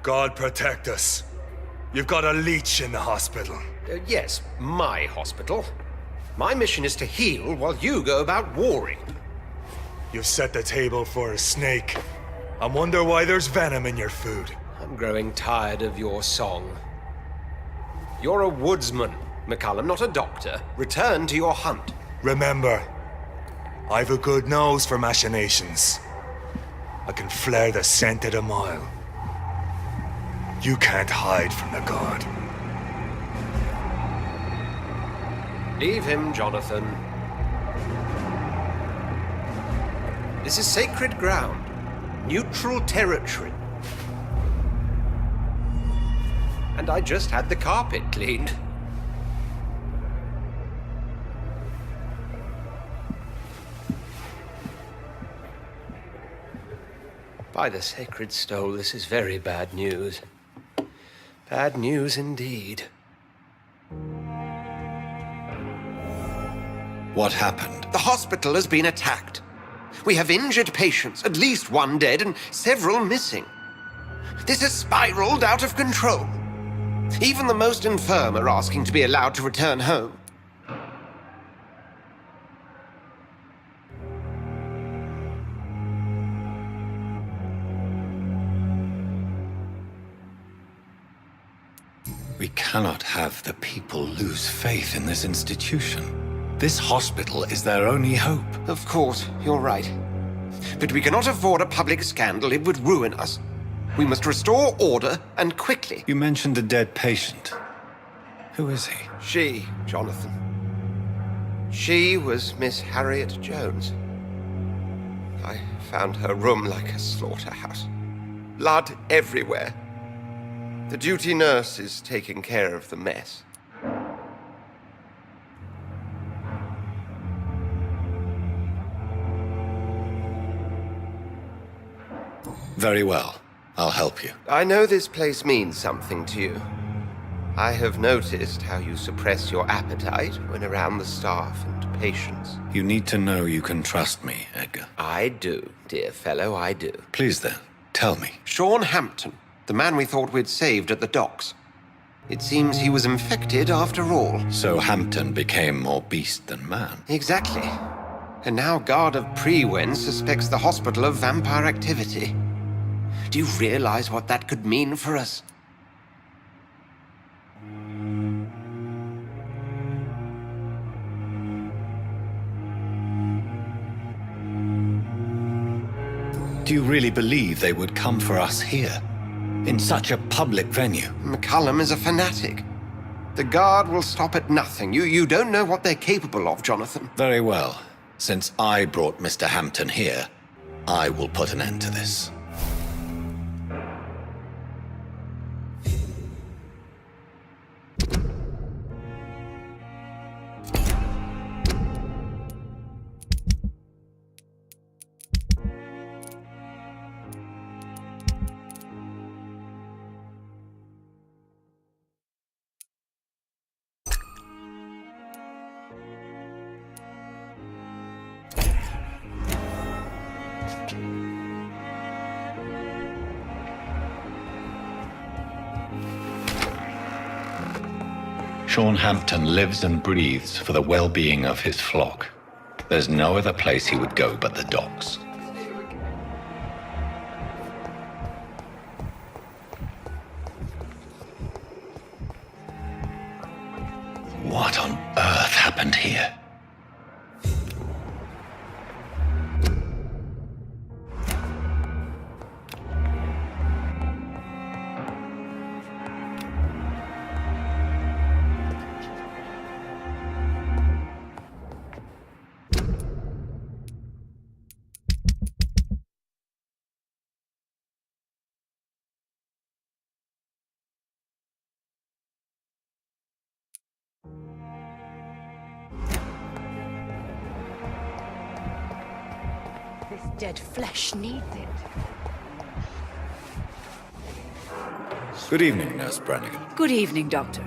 God protect us. You've got a leech in the hospital. Yes, my hospital. My mission is to heal while you go about warring. You've set the table for a snake. I wonder why there's venom in your food. I'm growing tired of your song. You're a woodsman, McCullum, not a doctor. Return to your hunt. Remember, I've a good nose for machinations. I can flare the scent at a mile. You can't hide from the god. Leave him, Jonathan. This is sacred ground. Neutral territory. And I just had the carpet cleaned. By the sacred stole, this is very bad news. Bad news indeed. What happened? The hospital has been attacked. We have injured patients, at least one dead and several missing. This has spiraled out of control. Even the most infirm are asking to be allowed to return home. We cannot have the people lose faith in this institution. This hospital is their only hope. Of course, you're right. But we cannot afford a public scandal. It would ruin us. We must restore order, and quickly. You mentioned a dead patient. Who is he? She, Jonathan. She was Miss Harriet Jones. I found her room like a slaughterhouse. Blood everywhere. The duty nurse is taking care of the mess. Very well. I'll help you. I know this place means something to you. I have noticed how you suppress your appetite when around the staff and patients. You need to know you can trust me, Edgar. I do, dear fellow, I do. Please then, tell me. Sean Hampton, the man we thought we'd saved at the docks. It seems he was infected after all. So Hampton became more beast than man. Exactly. And now Guard of Prewen suspects the hospital of vampire activity. Do you realize what that could mean for us? Do you really believe they would come for us here? In such a public venue? McCullum is a fanatic. The Guard will stop at nothing. You don't know what they're capable of, Jonathan. Very well. Since I brought Mr. Hampton here, I will put an end to this. Sean Hampton lives and breathes for the well-being of his flock. There's no other place he would go but the docks. What on earth happened here? This dead flesh needs it. Good evening, Nurse Brannigan. Good evening, Doctor.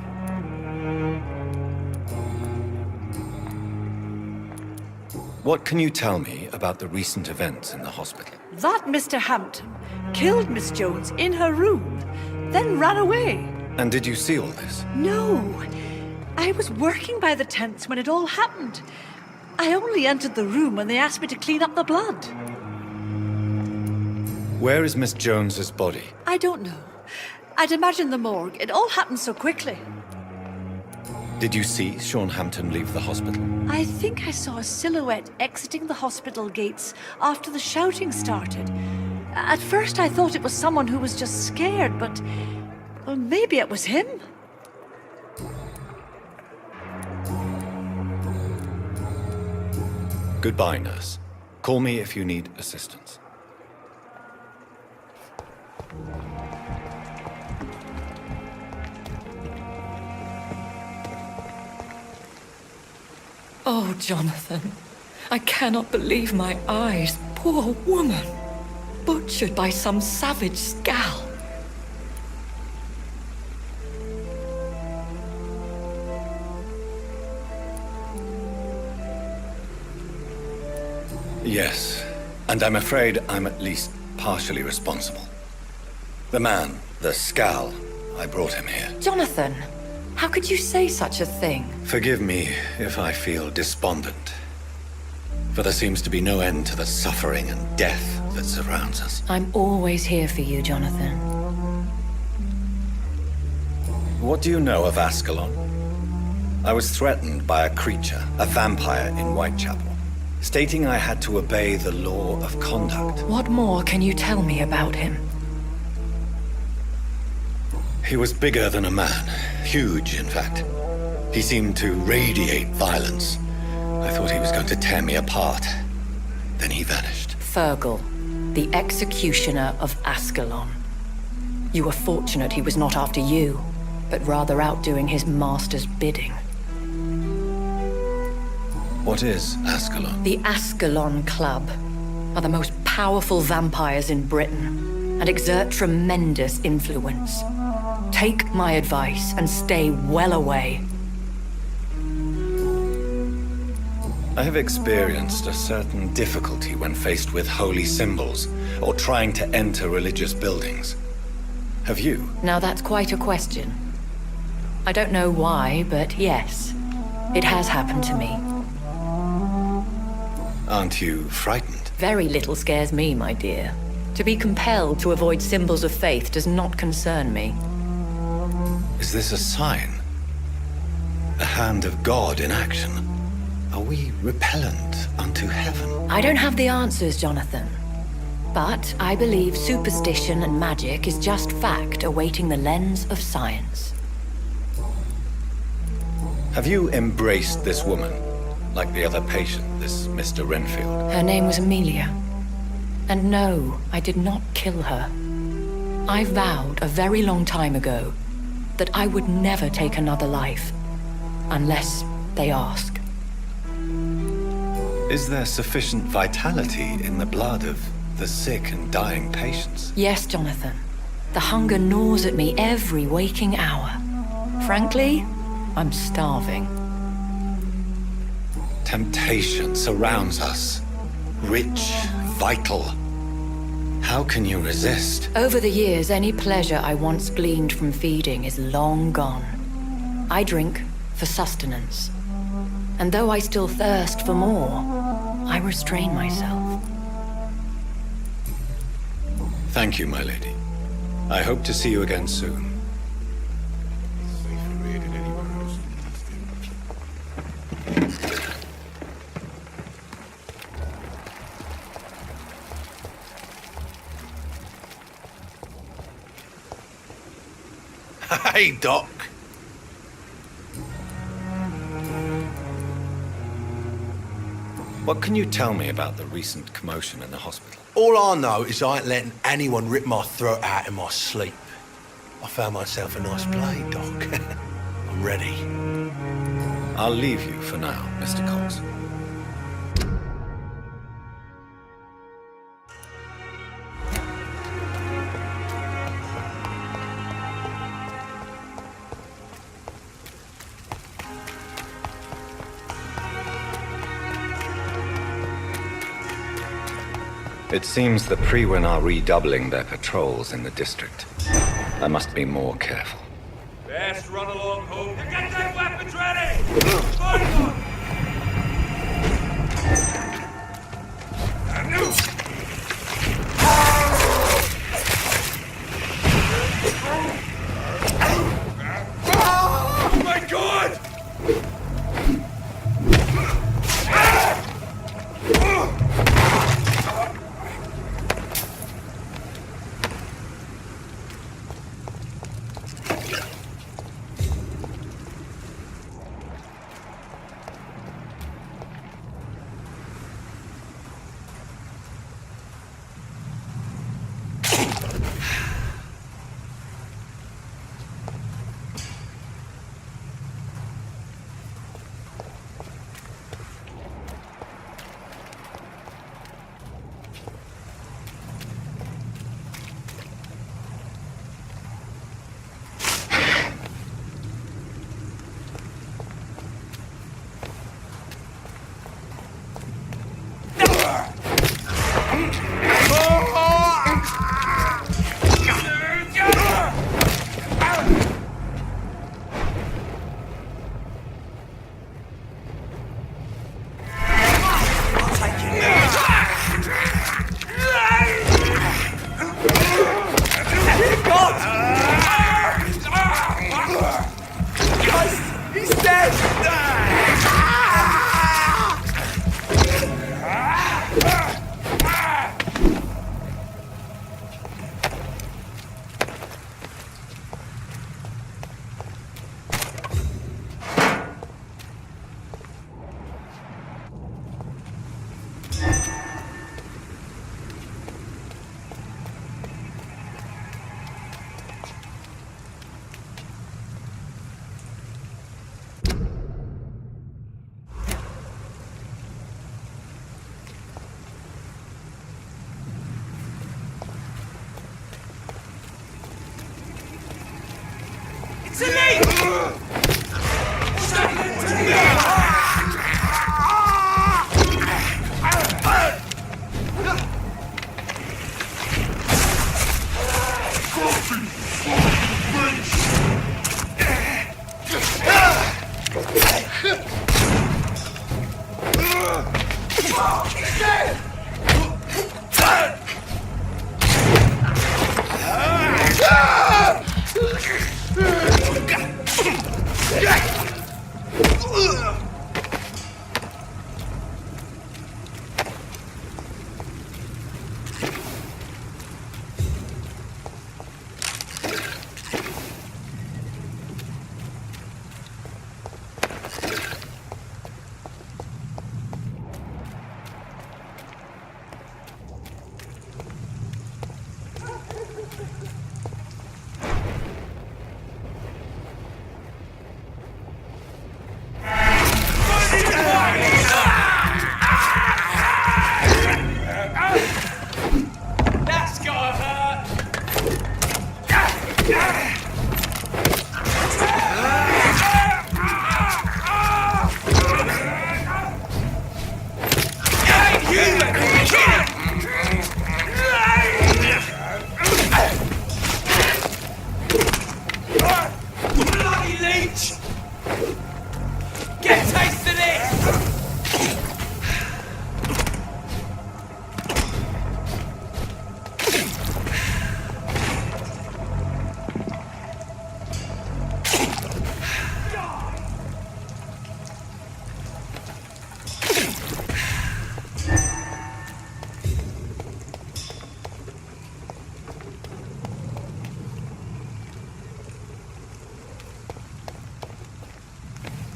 What can you tell me about the recent events in the hospital? That Mr. Hampton killed Miss Jones in her room. then ran away. And did you see all this? No. I was working by the tents when it all happened. I only entered the room when they asked me to clean up the blood. Where is Miss Jones's body? I don't know. I'd imagine the morgue. It all happened so quickly. Did you see Sean Hampton leave the hospital? I think I saw a silhouette exiting the hospital gates after the shouting started. At first I thought it was someone who was just scared, but... well, maybe it was him. Goodbye, nurse. Call me if you need assistance. Oh, Jonathan, I cannot believe my eyes. Poor woman, butchered by some savage scowl. Yes, and I'm afraid I'm at least partially responsible. The man, the scowl, I brought him here. Jonathan, how could you say such a thing? Forgive me if I feel despondent, for there seems to be no end to the suffering and death that surrounds us. I'm always here for you, Jonathan. What do you know of Ascalon? I was threatened by a creature, a vampire in Whitechapel, stating I had to obey the law of conduct. What more can you tell me about him? He was bigger than a man. Huge, in fact. He seemed to radiate violence. I thought he was going to tear me apart. Then he vanished. Fergal, the executioner of Ascalon. You were fortunate he was not after you, but rather out doing his master's bidding. What is Ascalon? The Ascalon Club are the most powerful vampires in Britain and exert tremendous influence. Take my advice and stay well away. I have experienced a certain difficulty when faced with holy symbols or trying to enter religious buildings. Have you? Now that's quite a question. I don't know why, but yes, it has happened to me. Aren't you frightened? Very little scares me, my dear. To be compelled to avoid symbols of faith does not concern me. Is this a sign? A hand of God in action? Are we repellent unto heaven? I don't have the answers, Jonathan. But I believe superstition and magic is just fact awaiting the lens of science. Have you embraced this woman, like the other patient, this Mr. Renfield? Her name was Amelia. And no, I did not kill her. I vowed a very long time ago that I would never take another life, unless they ask. Is there sufficient vitality in the blood of the sick and dying patients? Yes, Jonathan. The hunger gnaws at me every waking hour. Frankly, I'm starving. Temptation surrounds us. Rich, vital. How can you resist? Over the years, any pleasure I once gleaned from feeding is long gone. I drink for sustenance. And though I still thirst for more, I restrain myself. Thank you, my lady. I hope to see you again soon. Hey, Doc. What can you tell me about the recent commotion in the hospital? All I know is I ain't letting anyone rip my throat out in my sleep. I found myself a nice blade, Doc. I'm ready. I'll leave you for now, Mr. Cox. It seems the Frewen are redoubling their patrols in the district. I must be more careful. Best run along home. Get them weapons ready! Fire them! Oh my God!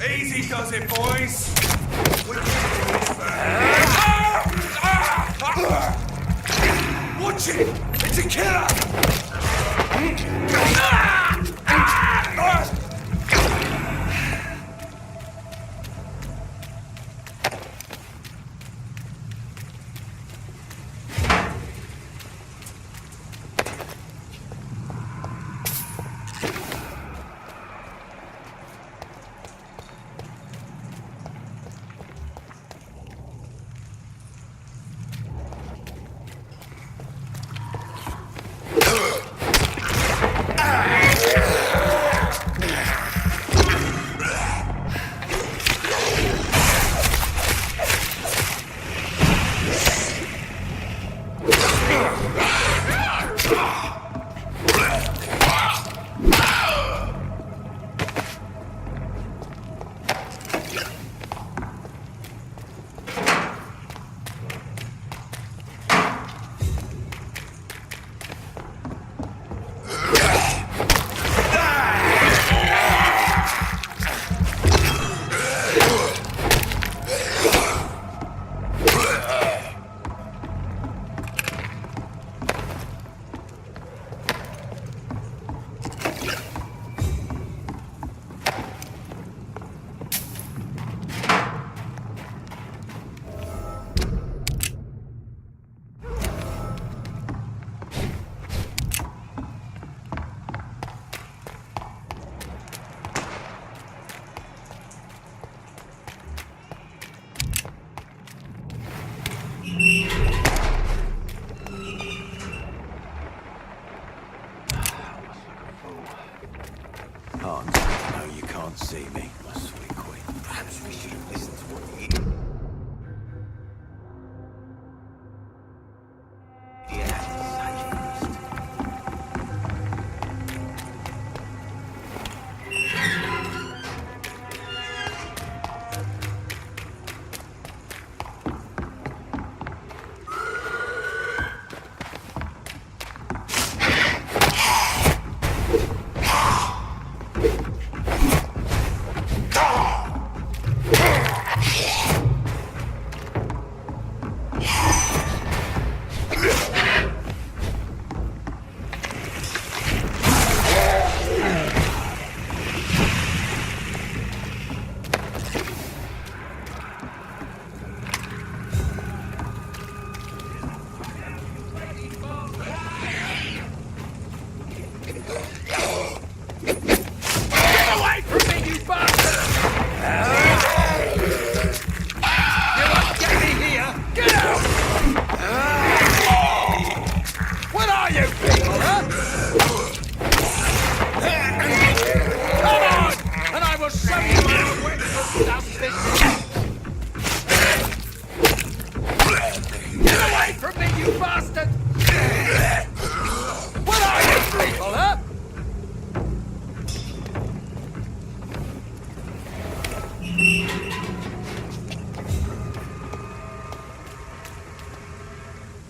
Easy does it, boys. Watch it! It's a killer!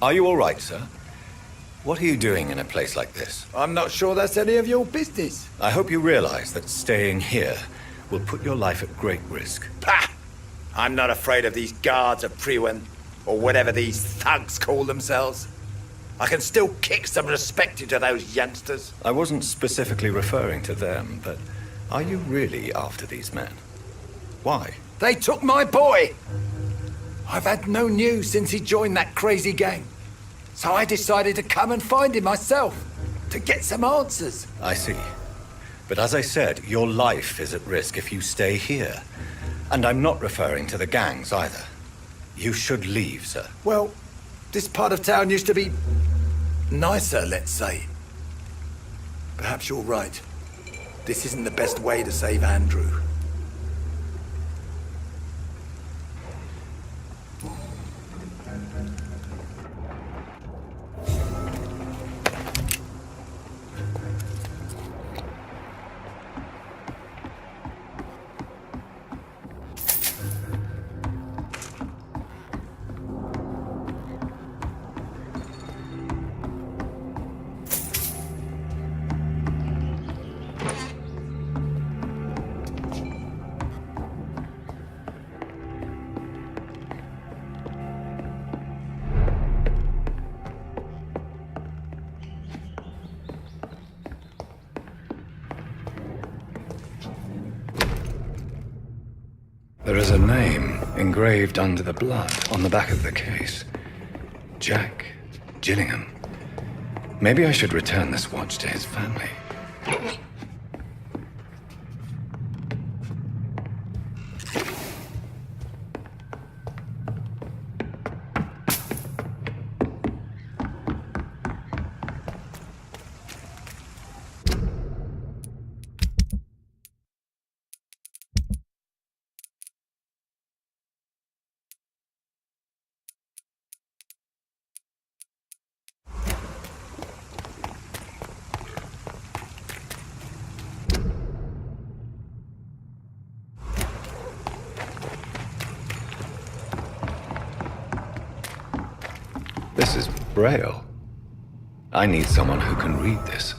Are you all right, sir? What are you doing in a place like this? I'm not sure that's any of your business. I hope you realize that staying here will put your life at great risk. Pah! I'm not afraid of these guards of Priwen, or whatever these thugs call themselves. I can still kick some respect into those youngsters. I wasn't specifically referring to them, but are you really after these men? Why? They took my boy! I've had no news since he joined that crazy gang. So I decided to come and find him myself, to get some answers. I see. But as I said, your life is at risk if you stay here. And I'm not referring to the gangs either. You should leave, sir. Well, this part of town used to be nicer, let's say. Perhaps you're right. This isn't the best way to save Andrew. There is a name engraved under the blood on the back of the case. Jack Gillingham. Maybe I should return this watch to his family. This is Braille. I need someone who can read this.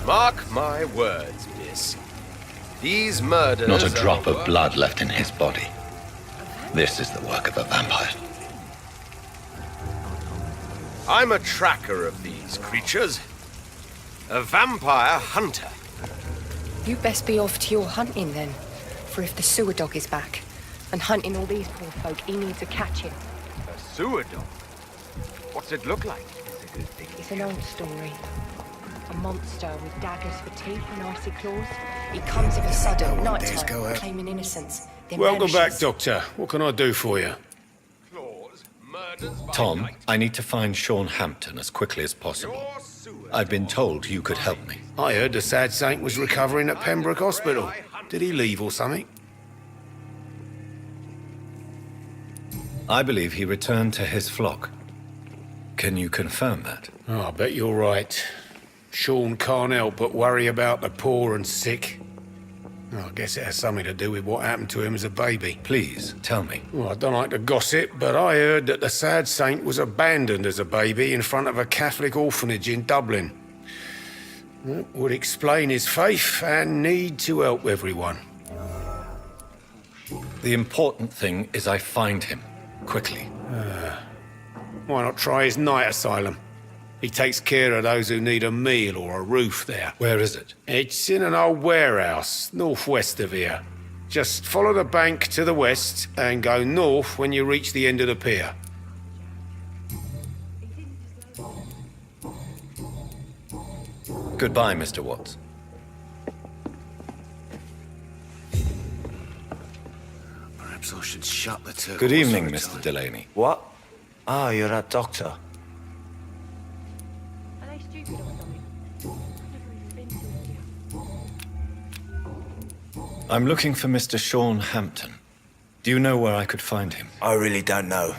Mark my words, miss. These murders Not a are drop of work- blood left in his body. This is the work of a vampire. I'm a tracker of these creatures. A vampire hunter. You best be off to your hunting then. For if the sewer dog is back and hunting all these poor folk, he needs a catching. A sewer dog? What's it look like? It's an old story. A monster with daggers for teeth and icy claws. He comes of a sudden, nighttime, claiming innocence. Then Welcome back, vanishes. Doctor. What can I do for you? Claws, murders by Tom, night. I need to find Sean Hampton as quickly as possible. Your sewer I've been told you could help me. I heard the sad saint was recovering at Pembroke Hospital. Did he leave or something? I believe he returned to his flock. Can you confirm that? Oh, I bet you're right. Sean can't help but worry about the poor and sick. Oh, I guess it has something to do with what happened to him as a baby. Please, tell me. Well, I don't like to gossip, but I heard that the sad saint was abandoned as a baby in front of a Catholic orphanage in Dublin. That would explain his faith and need to help everyone. The important thing is I find him, quickly. Why not try his night asylum? He takes care of those who need a meal or a roof there. Where is it? It's in an old warehouse, northwest of here. Just follow the bank to the west and go north when you reach the end of the pier. Goodbye, Mr. Watts. Perhaps I should shut the turtle. Good evening, Mr. Delaney. What? Ah, you're that doctor. Are they stupid or something? I've never even been to India. I'm looking for Mr. Sean Hampton. Do you know where I could find him? I really don't know.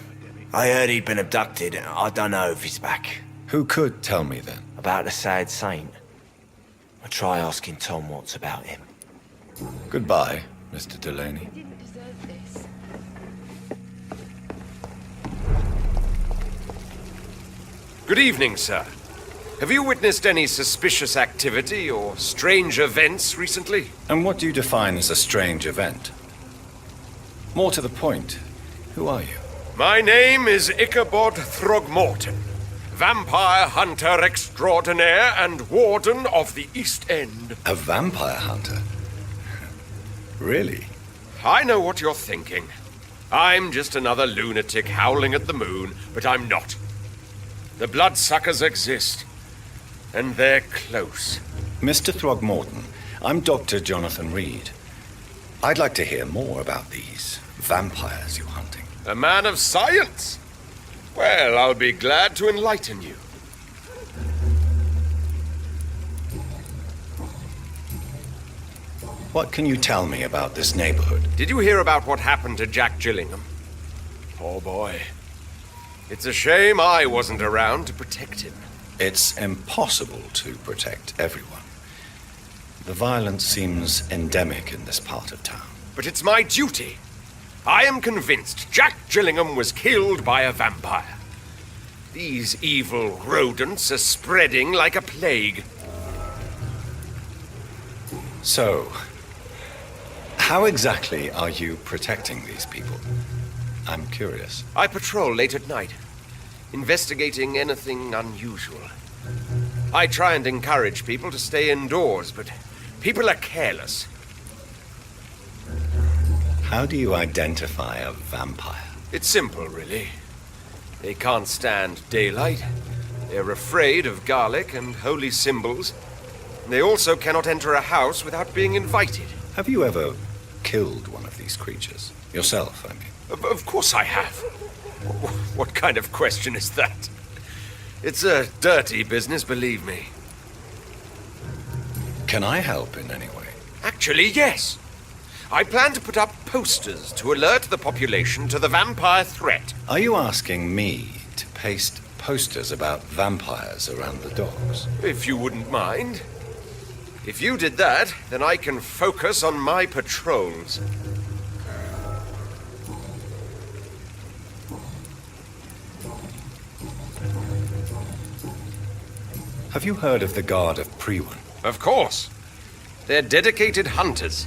I heard he'd been abducted. I don't know if he's back. Who could tell me then? About the sad saint. I'll try asking Tom Watts about him. Goodbye, Mr. Delaney. He didn't deserve this. Good evening, sir. Have you witnessed any suspicious activity or strange events recently? And what do you define as a strange event? More to the point, who are you? My name is Ichabod Throgmorton, vampire hunter extraordinaire and warden of the East End. A vampire hunter? Really? I know what you're thinking. I'm just another lunatic howling at the moon, but I'm not. The bloodsuckers exist, and they're close. Mr. Throgmorton, I'm Dr. Jonathan Reed. I'd like to hear more about these vampires you're hunting. A man of science? Well, I'll be glad to enlighten you. What can you tell me about this neighborhood? Did you hear about what happened to Jack Gillingham? Poor boy. It's a shame I wasn't around to protect him. It's impossible to protect everyone. The violence seems endemic in this part of town. But it's my duty. I am convinced Jack Gillingham was killed by a vampire. These evil rodents are spreading like a plague. So, how exactly are you protecting these people? I'm curious. I patrol late at night, investigating anything unusual. I try and encourage people to stay indoors, but people are careless. How do you identify a vampire? It's simple, really. They can't stand daylight. They're afraid of garlic and holy symbols. They also cannot enter a house without being invited. Have you ever killed one of these creatures? Yourself, I mean. Of course I have. What kind of question is that? It's a dirty business, believe me. Can I help in any way? Actually, yes. I plan to put up posters to alert the population to the vampire threat. Are you asking me to paste posters about vampires around the docks? If you wouldn't mind. If you did that, then I can focus on my patrols. Have you heard of the Guard of Priwen? Of course. They're dedicated hunters.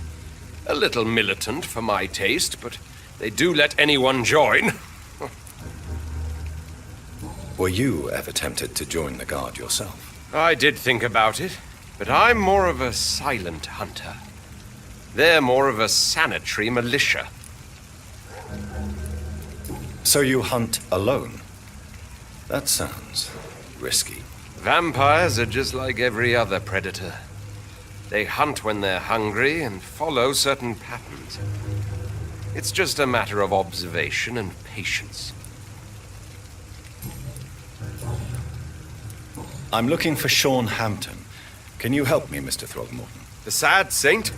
A little militant for my taste, but they do let anyone join. Were you ever tempted to join the Guard yourself? I did think about it, but I'm more of a silent hunter. They're more of a sanitary militia. So you hunt alone? That sounds risky. Vampires are just like every other predator. They hunt when they're hungry and follow certain patterns. It's just a matter of observation and patience. I'm looking for Sean Hampton. Can you help me, Mr. Throgmorton? The sad saint?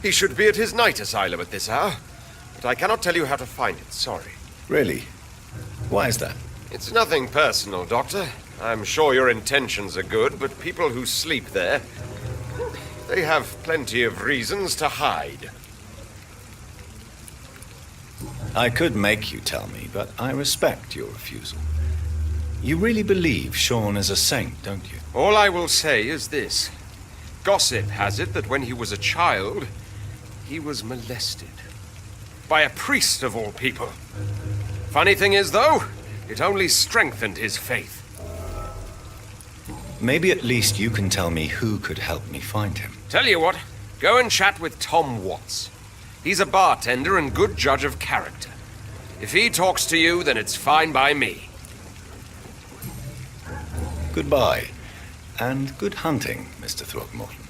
He should be at his night asylum at this hour, but I cannot tell you how to find it, sorry. Really? Why is that? It's nothing personal, Doctor. I'm sure your intentions are good, but people who sleep there, they have plenty of reasons to hide. I could make you tell me, but I respect your refusal. You really believe Sean is a saint, don't you? All I will say is this. Gossip has it that when he was a child, he was molested. By a priest of all people. Funny thing is, though, it only strengthened his faith. Maybe at least you can tell me who could help me find him. Tell you what, go and chat with Tom Watts. He's a bartender and good judge of character. If he talks to you, then it's fine by me. Goodbye, and good hunting, Mr. Throckmorton.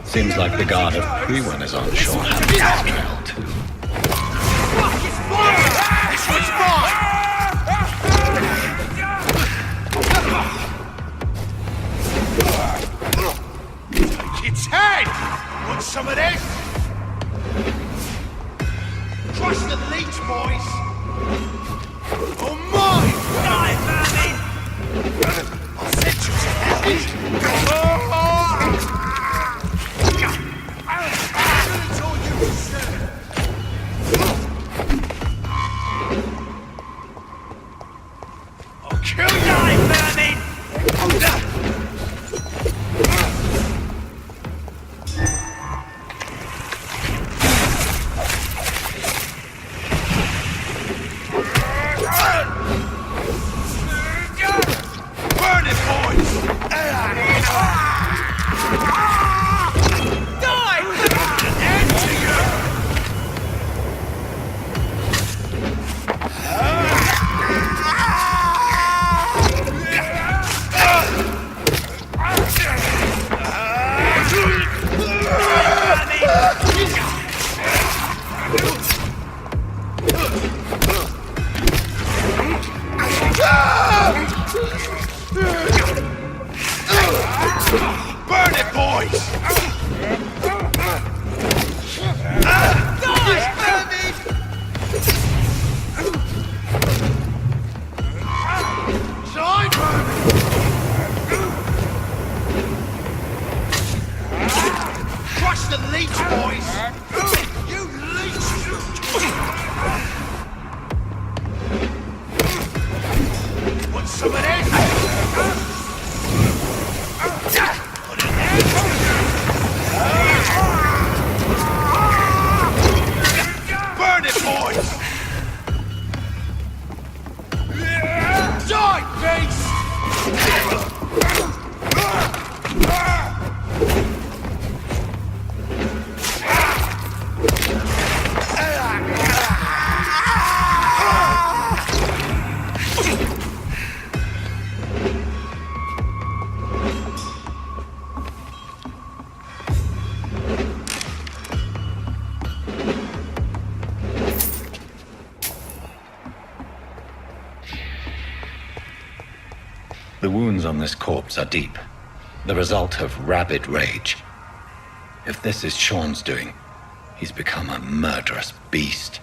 Seems like the guard of Prewen is on shore. Trail too. This one's mine! Take its head! Want some of this? Crush the leech, boys! Oh my! Die, vermin! I'll send you to hell! The wounds on this corpse are deep, the result of rabid rage. If this is Sean's doing, he's become a murderous beast.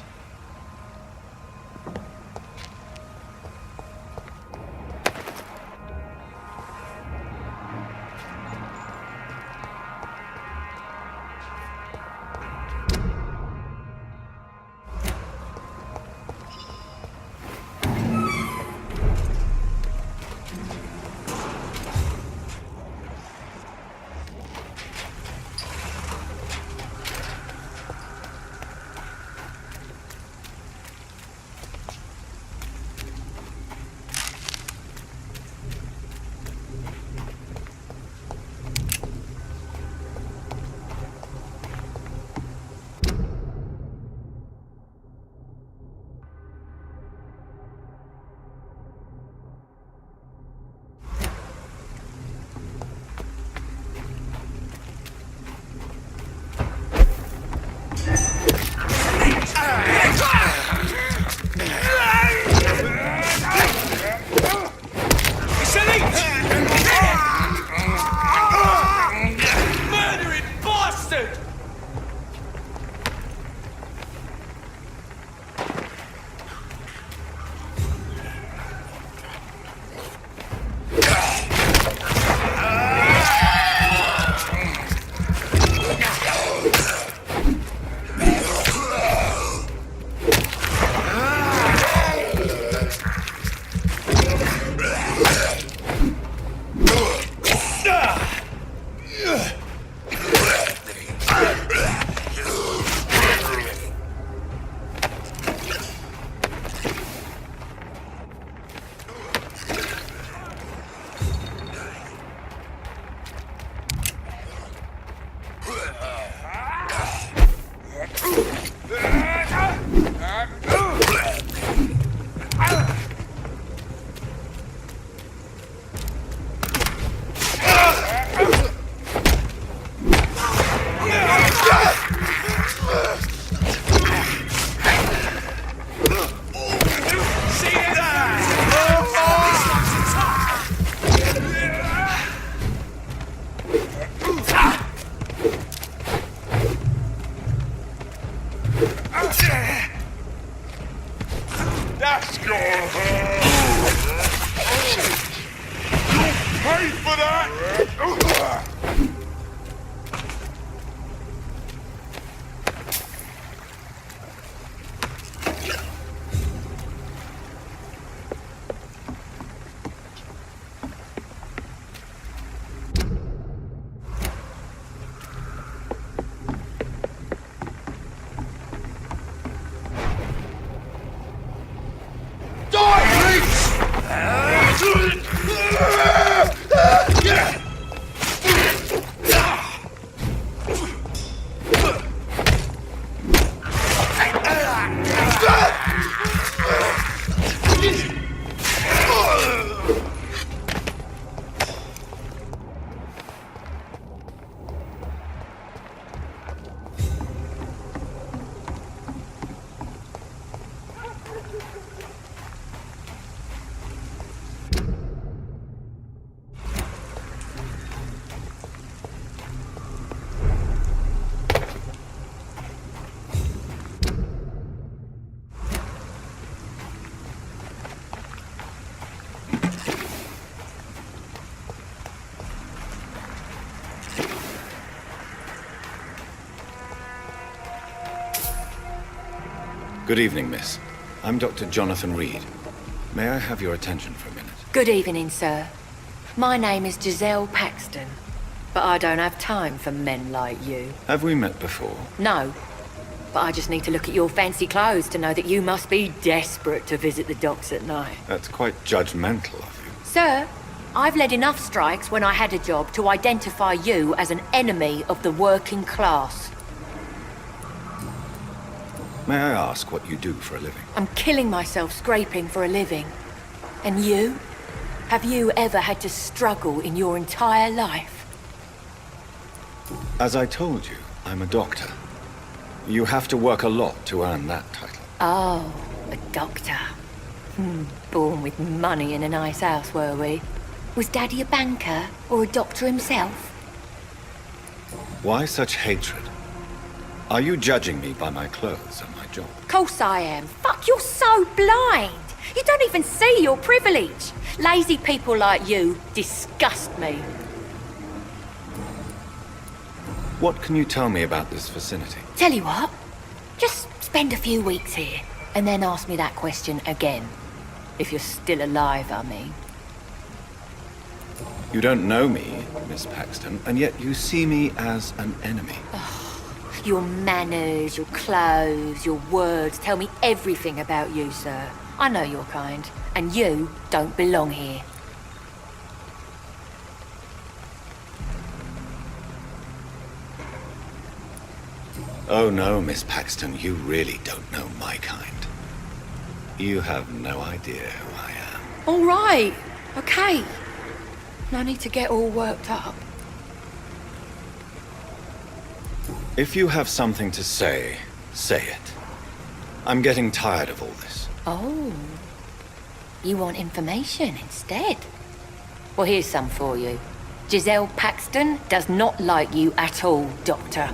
Good evening, miss. I'm Dr. Jonathan Reed. May I have your attention for a minute? Good evening, sir. My name is Giselle Paxton, but I don't have time for men like you. Have we met before? No, but I just need to look at your fancy clothes to know that you must be desperate to visit the docks at night. That's quite judgmental of you. Sir, I've led enough strikes when I had a job to identify you as an enemy of the working class. May I ask what you do for a living? I'm killing myself scraping for a living. And you? Have you ever had to struggle in your entire life? As I told you, I'm a doctor. You have to work a lot to earn that title. Oh, a doctor. Born with money in a nice house, were we? Was Daddy a banker or a doctor himself? Why such hatred? Are you judging me by my clothes and my job? Course I am. Fuck, you're so blind. You don't even see your privilege. Lazy people like you disgust me. What can you tell me about this vicinity? Tell you what, just spend a few weeks here, and then ask me that question again. If you're still alive, I mean. You don't know me, Miss Paxton, and yet you see me as an enemy. Your manners, your clothes, your words tell me everything about you, sir. I know your kind, and you don't belong here. Oh no, Miss Paxton, you really don't know my kind. You have no idea who I am. All right, okay. No need to get all worked up. If you have something to say, say it. I'm getting tired of all this. Oh, you want information instead? Well, here's some for you. Giselle Paxton does not like you at all, Doctor.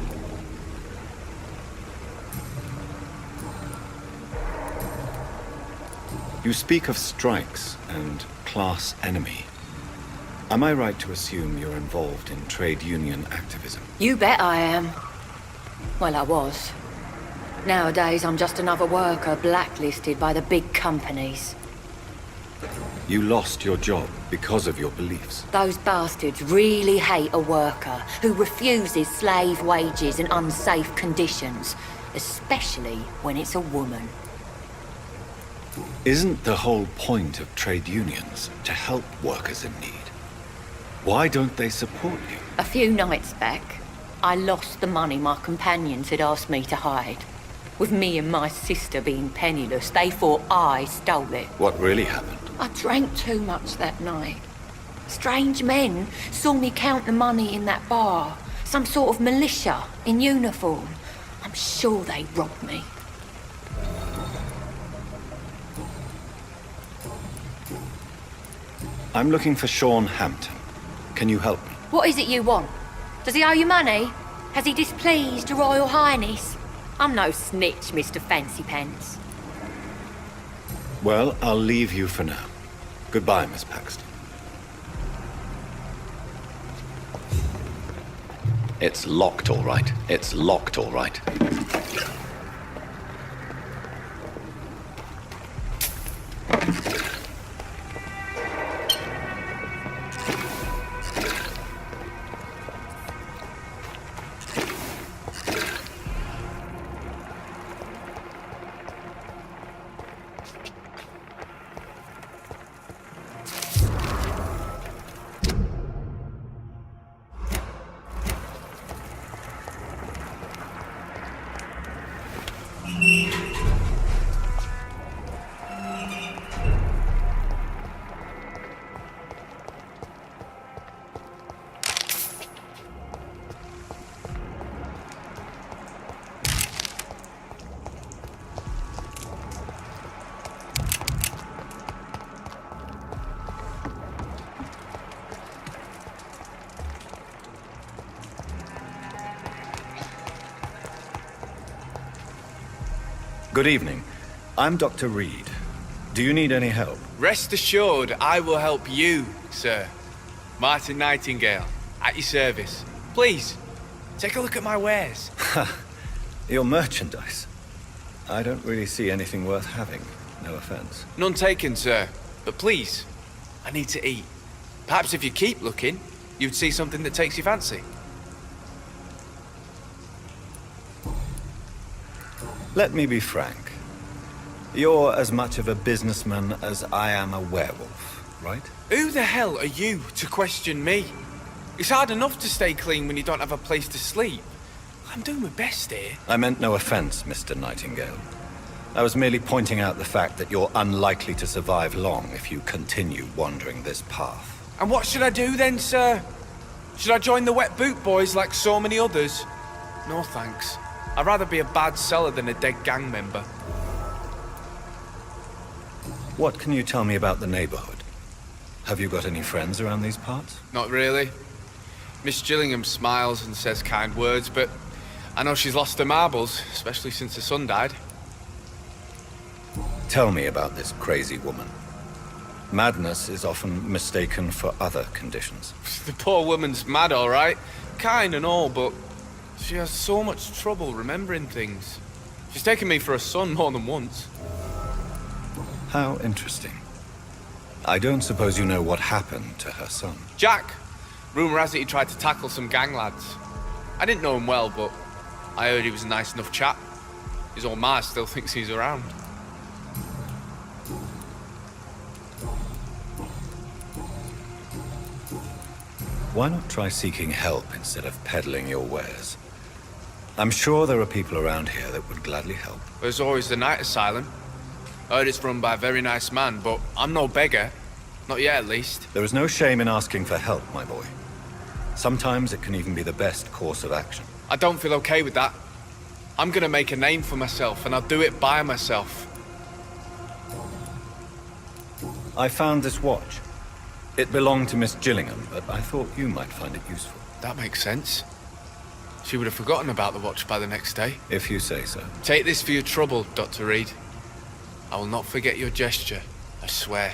You speak of strikes and class enemy. Am I right to assume you're involved in trade union activism? You bet I am. Well, I was. Nowadays, I'm just another worker blacklisted by the big companies. You lost your job because of your beliefs. Those bastards really hate a worker who refuses slave wages and unsafe conditions, especially when it's a woman. Isn't the whole point of trade unions to help workers in need? Why don't they support you? A few nights back, I lost the money my companions had asked me to hide. With me and my sister being penniless, they thought I stole it. What really happened? I drank too much that night. Strange men saw me count the money in that bar. Some sort of militia in uniform. I'm sure they robbed me. I'm looking for Sean Hampton. Can you help me? What is it you want? Does he owe you money? Has he displeased your Royal Highness? I'm no snitch, Mr. Fancy Pants. Well, I'll leave you for now. Goodbye, Miss Paxton. It's locked, all right. It's locked, all right. Good evening. I'm Dr. Reed. Do you need any help? Rest assured, I will help you, sir. Martin Nightingale, at your service. Please, take a look at my wares. Your merchandise. I don't really see anything worth having. No offense. None taken, sir. But please, I need to eat. Perhaps if you keep looking, you'd see something that takes your fancy. Let me be frank. You're as much of a businessman as I am a werewolf, right? Who the hell are you to question me? It's hard enough to stay clean when you don't have a place to sleep. I'm doing my best here. I meant no offense, Mr. Nightingale. I was merely pointing out the fact that you're unlikely to survive long if you continue wandering this path. And what should I do then, sir? Should I join the Wet Boot Boys like so many others? No thanks. I'd rather be a bad seller than a dead gang member. What can you tell me about the neighborhood? Have you got any friends around these parts? Not really. Miss Gillingham smiles and says kind words, but I know she's lost her marbles, especially since her son died. Tell me about this crazy woman. Madness is often mistaken for other conditions. The poor woman's mad, all right. Kind and all, but she has so much trouble remembering things. She's taken me for a son more than once. How interesting. I don't suppose you know what happened to her son. Jack. Rumour has it he tried to tackle some gang lads. I didn't know him well, but I heard he was a nice enough chap. His old ma still thinks he's around. Why not try seeking help instead of peddling your wares? I'm sure there are people around here that would gladly help. There's always the night asylum. I heard it's run by a very nice man, but I'm no beggar. Not yet, at least. There is no shame in asking for help, my boy. Sometimes it can even be the best course of action. I don't feel okay with that. I'm gonna make a name for myself, and I'll do it by myself. I found this watch. It belonged to Miss Gillingham, but I thought you might find it useful. That makes sense. She would have forgotten about the watch by the next day. If you say so. Take this for your trouble, Dr. Reed. I will not forget your gesture, I swear.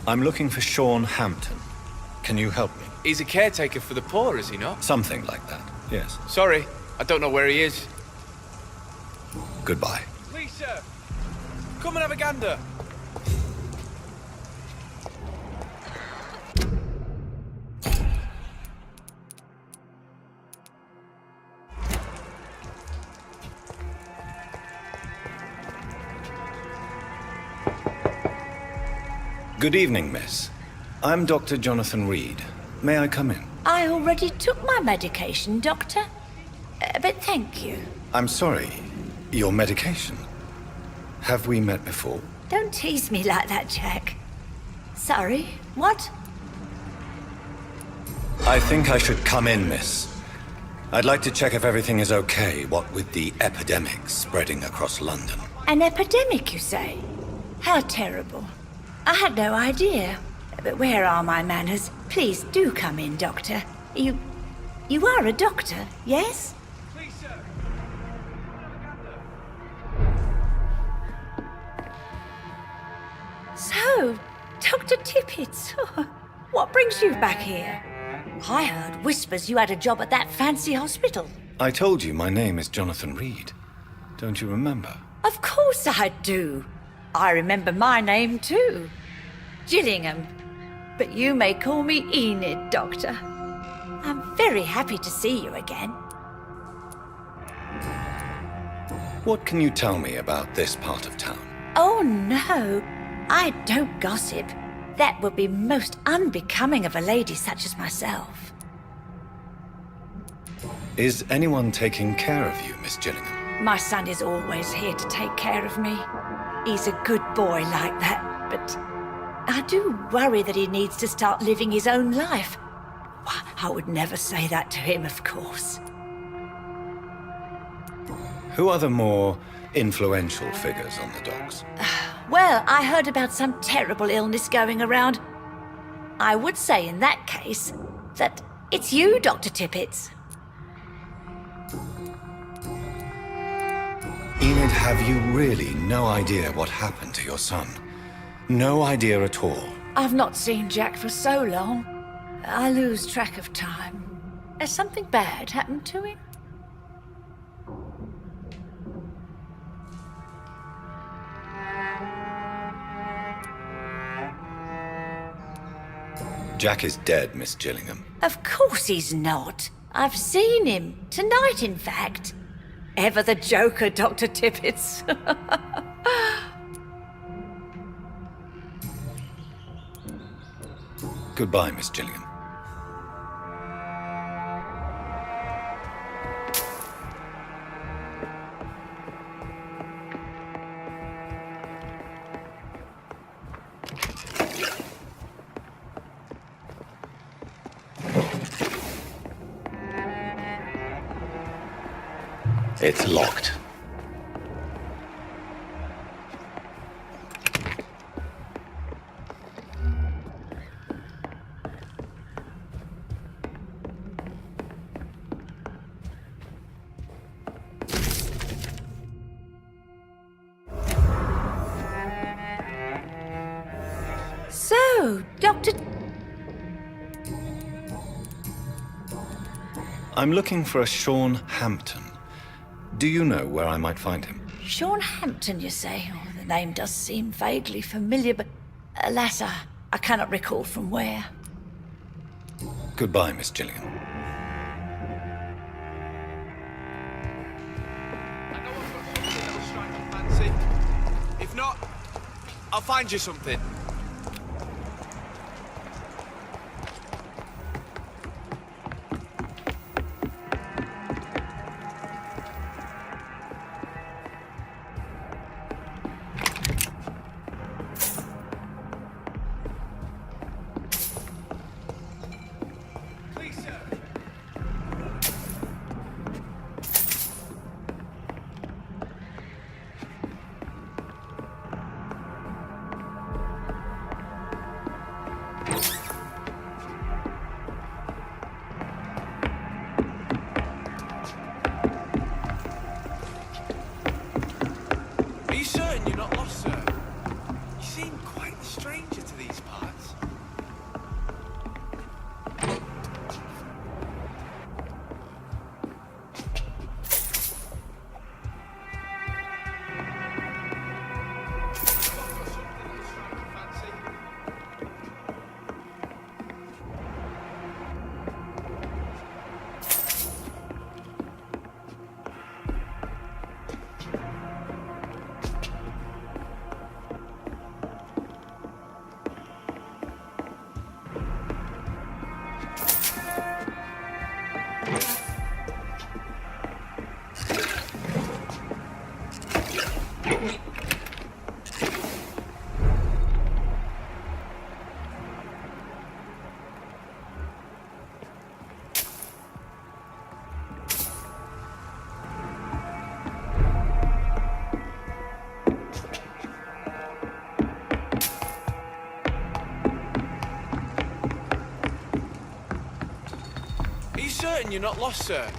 I'm looking for Sean Hampton. Can you help me? He's a caretaker for the poor, is he not? Something like that, yes. Sorry, I don't know where he is. Goodbye. Please, sir. Come and have a gander. Good evening, miss. I'm Dr. Jonathan Reed. May I come in? I already took my medication, Doctor. But thank you. I'm sorry. Your medication? Have we met before? Don't tease me like that, Jack. Sorry, what? I think I should come in, miss. I'd like to check if everything is okay, what with the epidemic spreading across London. An epidemic, you say? How terrible. I had no idea. But where are my manners? Please do come in, Doctor. You are a doctor, yes? Please, sir. So, Dr. Tippett, what brings you back here? I heard whispers you had a job at that fancy hospital. I told you my name is Jonathan Reed. Don't you remember? Of course I do. I remember my name too. Gillingham. But you may call me Enid, Doctor. I'm very happy to see you again. What can you tell me about this part of town? Oh, no. I don't gossip. That would be most unbecoming of a lady such as myself. Is anyone taking care of you, Miss Gillingham? My son is always here to take care of me. He's a good boy like that, but I do worry that he needs to start living his own life. Why, I would never say that to him, of course. Who are the more influential figures on the docks? Well, I heard about some terrible illness going around. I would say in that case that it's you, Dr. Tippett. Enid, have you really no idea what happened to your son? No idea at all? I've not seen Jack for so long. I lose track of time. Has something bad happened to him? Jack is dead, Miss Gillingham. Of course he's not. I've seen him. Tonight, in fact. Ever the joker, Dr. Tippets. Goodbye, Miss Gillingham. It's locked. So, Dr. I'm looking for a Sean Hampton. Do you know where I might find him? Sean Hampton, you say? Oh, the name does seem vaguely familiar, but alas, I cannot recall from where. Goodbye, Miss Gillingham. I know I've got something that'll strike your fancy. If not, I'll find you something. Certain you're not lost, sir?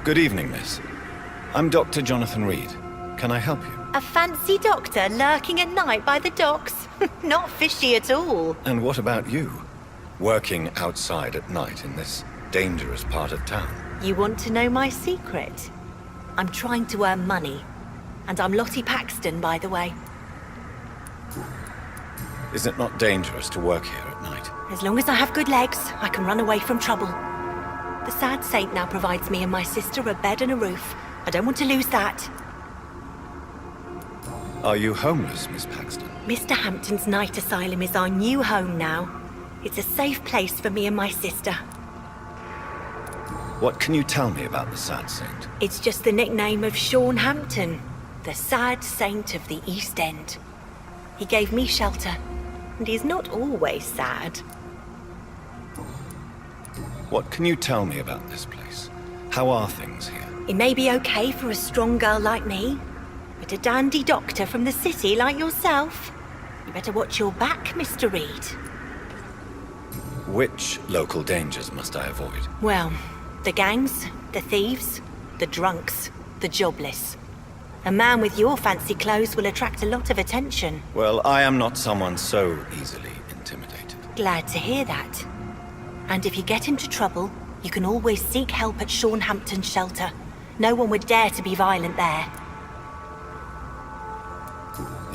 Good evening, miss. I'm Dr. Jonathan Reed. Can I help you? A fancy doctor lurking at night by the docks? Not fishy at all. And what about you? Working outside at night in this dangerous part of town? You want to know my secret? I'm trying to earn money. And I'm Lottie Paxton, by the way. Is it not dangerous to work here at night? As long as I have good legs, I can run away from trouble. The sad saint now provides me and my sister a bed and a roof. I don't want to lose that. Are you homeless, Miss Paxton? Mr. Hampton's night asylum is our new home now. It's a safe place for me and my sister. What can you tell me about the Sad Saint? It's just the nickname of Sean Hampton, the sad saint of the East End. He gave me shelter, and he's not always sad. What can you tell me about this place? How are things here? It may be okay for a strong girl like me, but a dandy doctor from the city like yourself, you better watch your back, Mr. Reed. Which local dangers must I avoid? Well, the gangs, the thieves, the drunks, the jobless. A man with your fancy clothes will attract a lot of attention. Well, I am not someone so easily intimidated. Glad to hear that. And if you get into trouble, you can always seek help at Sean Hampton's shelter. No one would dare to be violent there.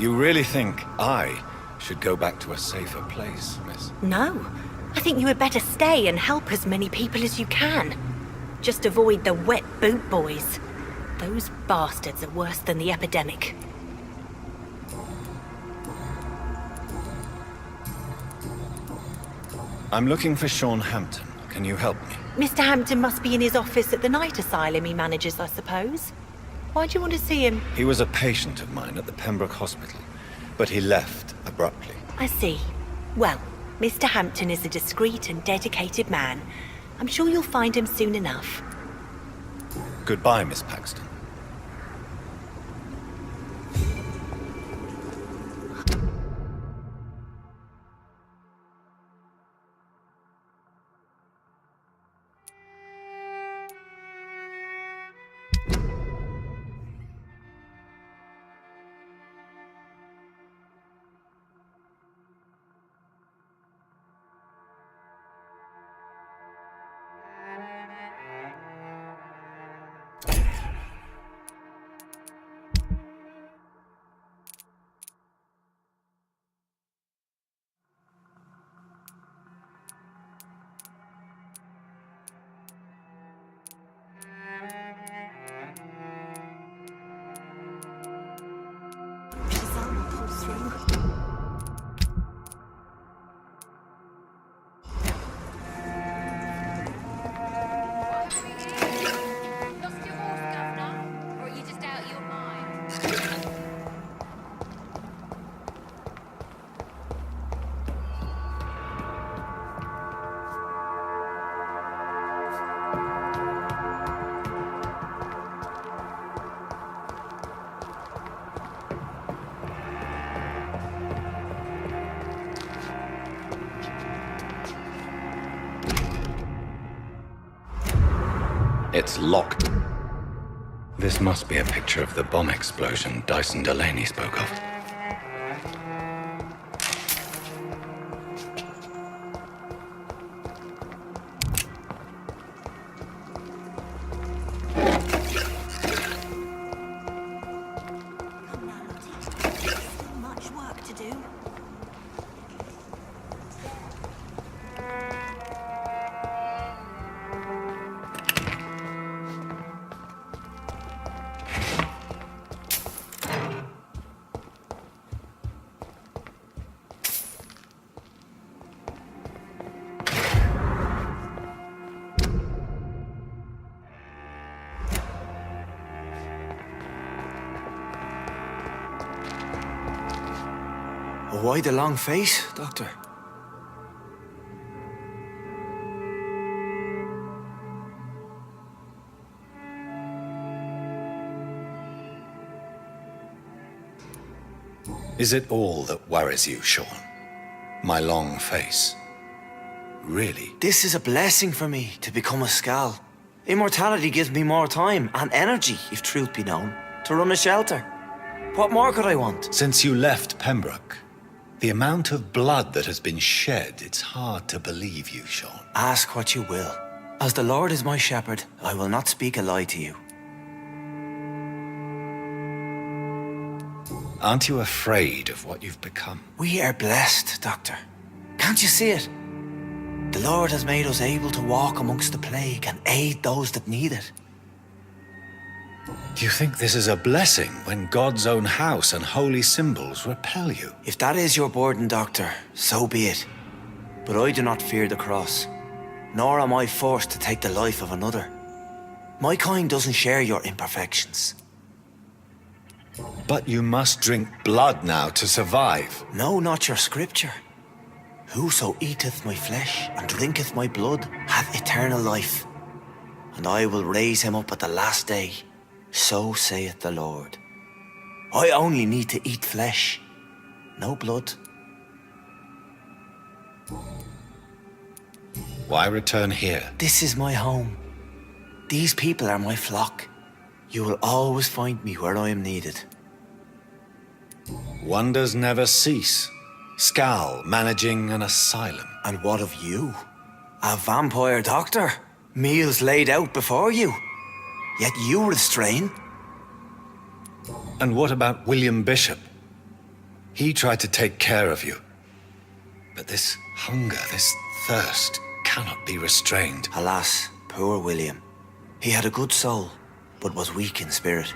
You really think I should go back to a safer place, miss? No. I think you had better stay and help as many people as you can. Just avoid the wet boot boys. Those bastards are worse than the epidemic. I'm looking for Sean Hampton. Can you help me? Mr. Hampton must be in his office at the night asylum he manages, I suppose. Why do you want to see him? He was a patient of mine at the Pembroke Hospital, but he left abruptly. I see. Well, Mr. Hampton is a discreet and dedicated man. I'm sure you'll find him soon enough. Goodbye, Miss Paxton. It's locked. This must be a picture of the bomb explosion Dyson Delaney spoke of. Much work to do. Why the long face, Doctor? Is it all that worries you, Sean? My long face? Really? This is a blessing for me, to become a Skal. Immortality gives me more time and energy, if truth be known, to run a shelter. What more could I want? Since you left Pembroke, the amount of blood that has been shed, it's hard to believe you, Sean. Ask what you will. As the Lord is my shepherd, I will not speak a lie to you. Aren't you afraid of what you've become? We are blessed, Doctor. Can't you see it? The Lord has made us able to walk amongst the plague and aid those that need it. Do you think this is a blessing when God's own house and holy symbols repel you? If that is your burden, Doctor, so be it. But I do not fear the cross, nor am I forced to take the life of another. My kind doesn't share your imperfections. But you must drink blood now to survive. No, not your scripture. Whoso eateth my flesh and drinketh my blood hath eternal life, and I will raise him up at the last day. So saith the Lord. I only need to eat flesh, no blood. Why return here? This is my home. These people are my flock. You will always find me where I am needed. Wonders never cease. Skal managing an asylum. And what of you? A vampire doctor? Meals laid out before you. Yet you restrain. And what about William Bishop? He tried to take care of you. But this hunger, this thirst, cannot be restrained. Alas, poor William. He had a good soul, but was weak in spirit.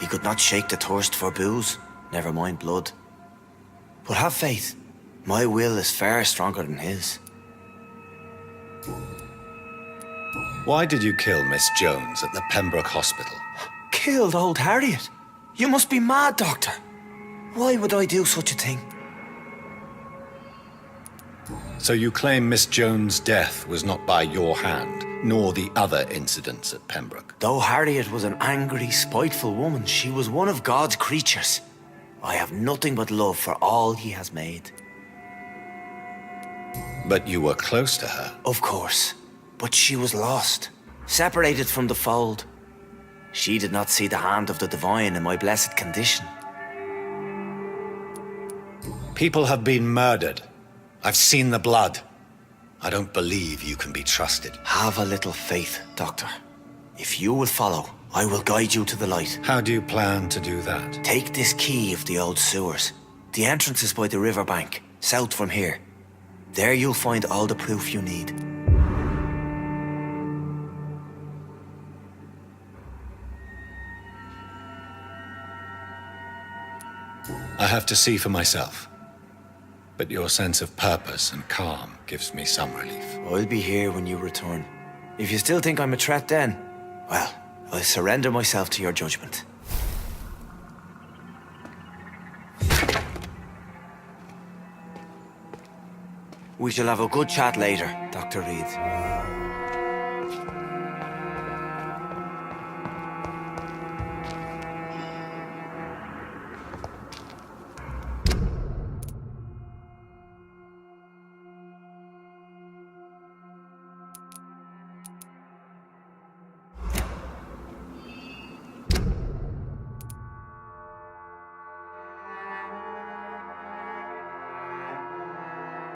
He could not shake the thirst for booze, never mind blood. But have faith. My will is far stronger than his. Why did you kill Miss Jones at the Pembroke Hospital? Killed old Harriet? You must be mad, Doctor. Why would I do such a thing? So you claim Miss Jones' death was not by your hand, nor the other incidents at Pembroke? Though Harriet was an angry, spiteful woman, she was one of God's creatures. I have nothing but love for all he has made. But you were close to her. Of course. But she was lost, separated from the fold. She did not see the hand of the divine in my blessed condition. People have been murdered. I've seen the blood. I don't believe you can be trusted. Have a little faith, Doctor. If you will follow, I will guide you to the light. How do you plan to do that? Take this key of the old sewers. The entrance is by the riverbank, south from here. There you'll find all the proof you need. I have to see for myself. But your sense of purpose and calm gives me some relief. I'll be here when you return. If you still think I'm a threat then, well, I'll surrender myself to your judgment. We shall have a good chat later, Dr. Reed.